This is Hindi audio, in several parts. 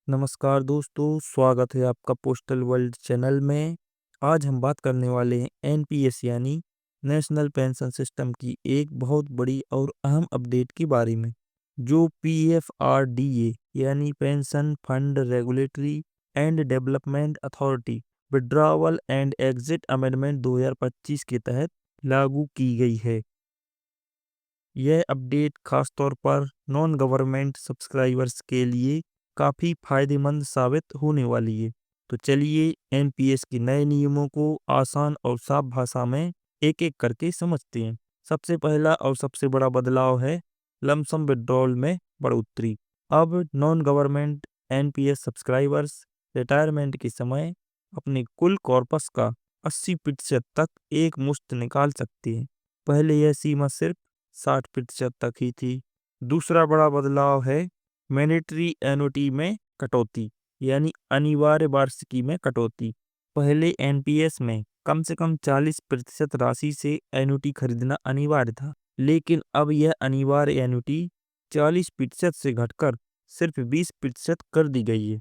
नमस्कार दोस्तों, स्वागत है आपका पोस्टल वर्ल्ड चैनल में। आज हम बात करने वाले हैं एनपीएस यानी नेशनल पेंशन सिस्टम की एक बहुत बड़ी और अहम अपडेट के बारे में, जो पीएफआरडीए यानी pension fund regulatory and development authority withdrawal and exit amendment 2025 के तहत लागू की गई है। यह अपडेट खासतौर पर नॉन गवर्नमेंट सब्सक्राइबर्स के लिए काफ़ी फायदेमंद साबित होने वाली है। तो चलिए एनपीएस के नए नियमों को आसान और साफ भाषा में एक एक करके समझते हैं। सबसे पहला और सबसे बड़ा बदलाव है लमसम विड्रॉल में बढ़ोतरी। अब non government NPS subscribers retirement के समय अपने कुल कॉर्पस का 80% तक एक मुश्त निकाल सकते हैं। पहले यह सीमा सिर्फ 60% तक ही थी। दूसरा बड़ा बदलाव है मैंडेटरी एन्युटी में कटौती यानी अनिवार्य वार्षिकी में कटौती। पहले एनपीएस में कम से कम 40% राशि से एन्युटी खरीदना अनिवार्य था, लेकिन अब यह अनिवार्य एन्युटी 40% से घटकर सिर्फ 20% कर दी गई है।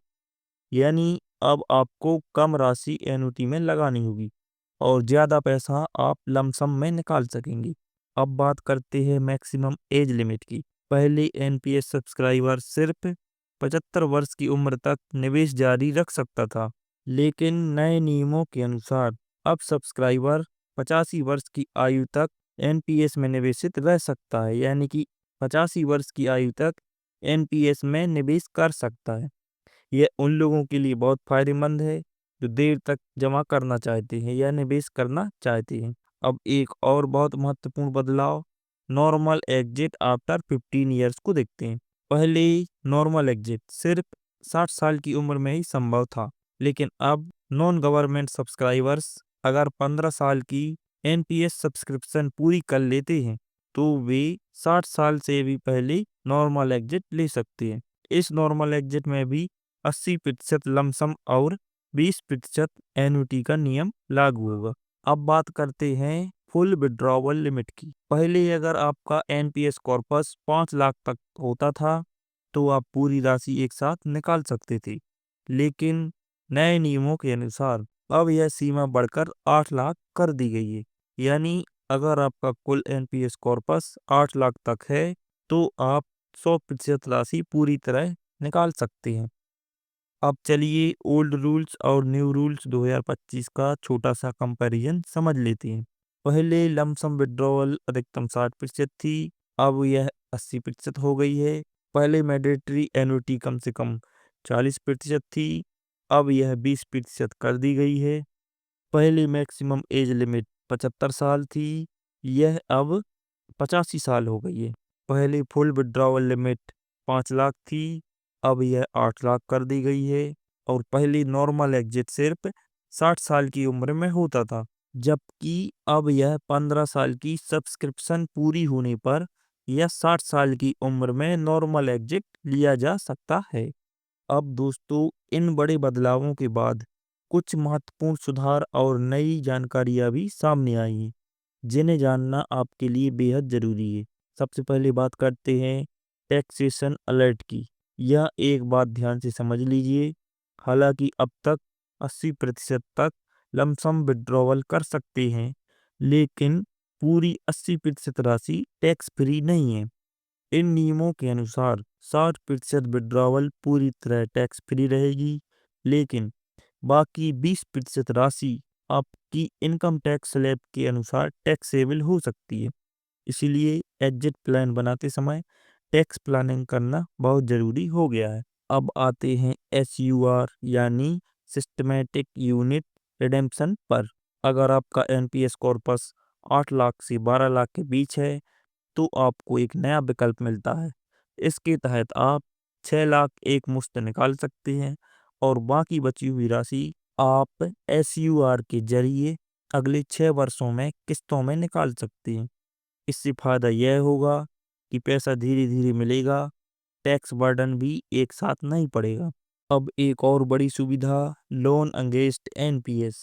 यानी अब आपको कम राशि एन्युटी में लगानी होगी और ज़्यादा पैसा आप लमसम में निकाल सकेंगे। अब बात करते हैं मैक्सिमम एज लिमिट की। पहले एनपीएस सब्सक्राइबर सिर्फ 75 वर्ष की उम्र तक निवेश जारी रख सकता था, लेकिन नए नियमों के अनुसार अब सब्सक्राइबर 85 वर्ष की आयु तक एनपीएस में निवेशित रह सकता है। यानी कि 85 वर्ष की आयु तक एनपीएस में निवेश कर सकता है। यह उन लोगों के लिए बहुत फायदेमंद है जो देर तक जमा करना चाहते हैं या निवेश करना चाहते हैं। अब एक और बहुत महत्वपूर्ण बदलाव नॉर्मल एग्जिट आफ्टर 15 ईयर्स को देखते हैं। पहले नॉर्मल एग्जिट सिर्फ 60 साल की उम्र में ही संभव था, लेकिन अब नॉन गवर्नमेंट सब्सक्राइबर्स अगर 15 साल की एनपीएस सब्सक्रिप्शन पूरी कर लेते हैं तो वे 60 साल से भी पहले नॉर्मल एग्जिट ले सकते हैं। इस नॉर्मल एग्जिट में भी 80% लमसम और 20% एन्युटी का नियम लागू होगा। अब बात करते हैं फुल विड्रॉवल लिमिट की। पहले अगर आपका एनपीएस कॉर्पस 5 लाख तक होता था तो आप पूरी राशि एक साथ निकाल सकते थे, लेकिन नए नियमों के अनुसार अब यह सीमा बढ़कर 8 लाख कर दी गई है। यानी अगर आपका कुल एनपीएस कॉर्पस 8 लाख तक है तो आप 100% राशि पूरी तरह निकाल सकते हैं। अब चलिए ओल्ड रूल्स और न्यू रूल्स 2025 का छोटा सा कंपैरिजन समझ लेते हैं। पहले लमसम विड्रॉवल अधिकतम 60% थी, अब यह 80% हो गई है। पहले मैंडेटरी एन्युटी कम से कम 40% थी, अब यह 20% कर दी गई है। पहले मैक्सिमम एज लिमिट 75 साल थी, यह अब 85 साल हो गई है। पहले फुल विड्रॉवल लिमिट 5 लाख थी, अब यह 8 लाख कर दी गई है। और पहले नॉर्मल एग्जिट सिर्फ 60 साल की उम्र में होता था, जबकि अब यह 15 साल की सब्सक्रिप्शन पूरी होने पर या 60 साल की उम्र में नॉर्मल एग्जिट लिया जा सकता है। अब दोस्तों इन बड़े बदलावों के बाद कुछ महत्वपूर्ण सुधार और नई जानकारियां भी सामने आई हैं, जिन्हें जानना आपके लिए बेहद ज़रूरी है। सबसे पहले बात करते हैं टैक्सेशन अलर्ट की। यह एक बात ध्यान से समझ लीजिए, हालांकि अब तक 80% तक लमसम विड्रॉवल कर सकते हैं, लेकिन पूरी 80% राशि टैक्स फ्री नहीं है। इन नियमों के अनुसार 60% विड्रॉवल पूरी तरह टैक्स फ्री रहेगी, लेकिन बाकी 20% राशि आपकी इनकम टैक्स स्लैब के अनुसार टैक्सेबल हो सकती है। इसीलिए एग्जिट प्लान बनाते समय टैक्स प्लानिंग करना बहुत ज़रूरी हो गया है। अब आते हैं एसयूआर यानी सिस्टमैटिक यूनिट रिडेम्पशन पर। अगर आपका एनपीएस कॉर्पस 8 लाख से 12 लाख के बीच है तो आपको एक नया विकल्प मिलता है। इसके तहत आप 6 लाख एक मुश्त निकाल सकते हैं और बाकी बची हुई राशि आप एसयूआर के जरिए अगले 6 वर्षों में किस्तों में निकाल सकते हैं। इससे फायदा यह होगा कि पैसा धीरे धीरे मिलेगा, टैक्स बर्डन भी एक साथ नहीं पड़ेगा। अब एक और बड़ी सुविधा लोन अगेंस्ट एनपीएस।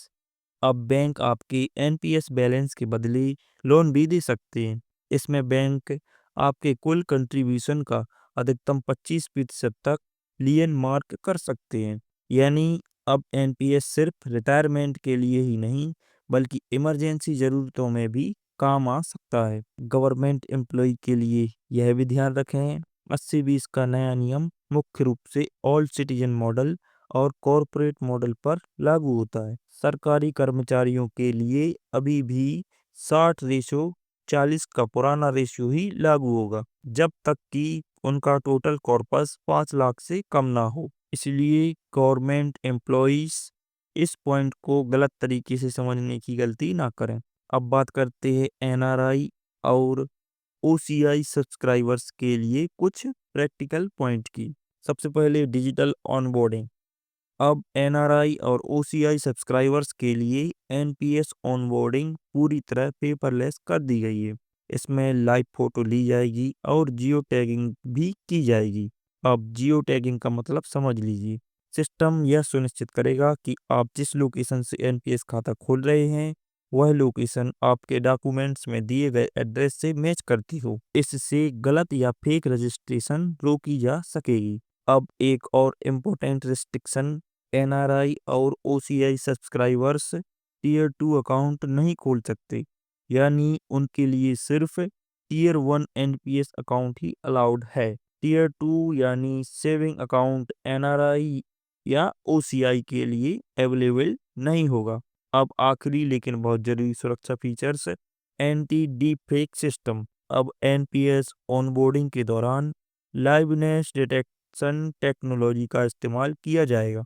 अब बैंक आपके एनपीएस बैलेंस के बदले लोन भी दे सकते हैं। इसमें बैंक आपके कुल कंट्रीब्यूशन का अधिकतम 25% तक लियन मार्क कर सकते हैं। यानी अब एनपीएस सिर्फ रिटायरमेंट के लिए ही नहीं बल्कि इमरजेंसी ज़रूरतों में भी काम आ सकता है। गवर्नमेंट एम्प्लॉय के लिए यह भी ध्यान रखें, 80-20 का नया नियम मुख्य रूप से ऑल सिटीजन मॉडल और कॉरपोरेट मॉडल पर लागू होता है। सरकारी कर्मचारियों के लिए अभी भी 60:40 का पुराना रेशियो ही लागू होगा, जब तक कि उनका टोटल कॉर्पस 5 लाख से कम ना हो। इसलिए गवर्नमेंट एम्प्लॉइज इस पॉइंट को गलत तरीके से समझने की गलती ना करें। अब बात करते हैं एनआरआई और ओसीआई सब्सक्राइबर्स के लिए कुछ प्रैक्टिकल पॉइंट की। सबसे पहले डिजिटल ऑनबोर्डिंग। अब एनआरआई और ओसीआई सब्सक्राइबर्स के लिए एनपीएस ऑनबोर्डिंग पूरी तरह पेपरलेस कर दी गई है। इसमें लाइव फोटो ली जाएगी और जियो टैगिंग भी की जाएगी। अब जियो टैगिंग का मतलब समझ लीजिए। सिस्टम यह सुनिश्चित करेगा कि आप जिस लोकेशन से एनपीएस खाता खोल रहे हैं वह लोकेशन आपके डॉक्यूमेंट्स में दिए गए एड्रेस से मैच करती हो। इससे गलत या फेक रजिस्ट्रेशन रोकी जा सकेगी। अब एक और इम्पोर्टेंट रिस्ट्रिक्शन, एनआरआई और ओसीआई सब्सक्राइबर्स टीयर 2 अकाउंट नहीं खोल सकते। यानी उनके लिए सिर्फ टीयर 1 एनपीएस अकाउंट ही अलाउड है। टीयर 2 यानी सेविंग अकाउंट एनआरआई या ओसीआई के लिए अवेलेबल नहीं होगा। अब आखिरी लेकिन बहुत जरूरी सुरक्षा features, anti deep fake system. अब एनपीएस ऑनबोर्डिंग के दौरान लाइवनेस डिटेक्शन टेक्नोलॉजी का इस्तेमाल किया जाएगा।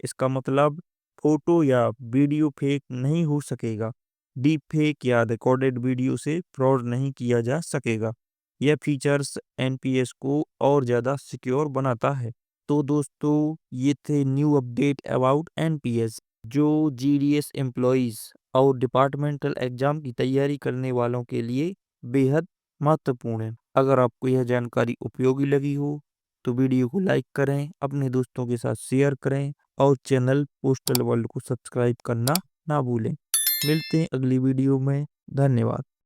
इसका मतलब फोटो या वीडियो फेक नहीं हो सकेगा। डीप फेक या रिकॉर्डेड वीडियो से फ्रॉड नहीं किया जा सकेगा। यह फीचर्स एनपीएस को और ज़्यादा सिक्योर बनाता है। तो दोस्तों ये थे न्यू अपडेट अबाउट एनपीएस जो जीडीएस एम्प्लॉयज़ और डिपार्टमेंटल एग्जाम की तैयारी करने वालों के लिए बेहद महत्वपूर्ण है। अगर आपको यह जानकारी उपयोगी लगी हो तो वीडियो को लाइक करें, अपने दोस्तों के साथ शेयर करें और चैनल पोस्टल वर्ल्ड को सब्सक्राइब करना ना भूलें। मिलते हैं अगली वीडियो में। धन्यवाद।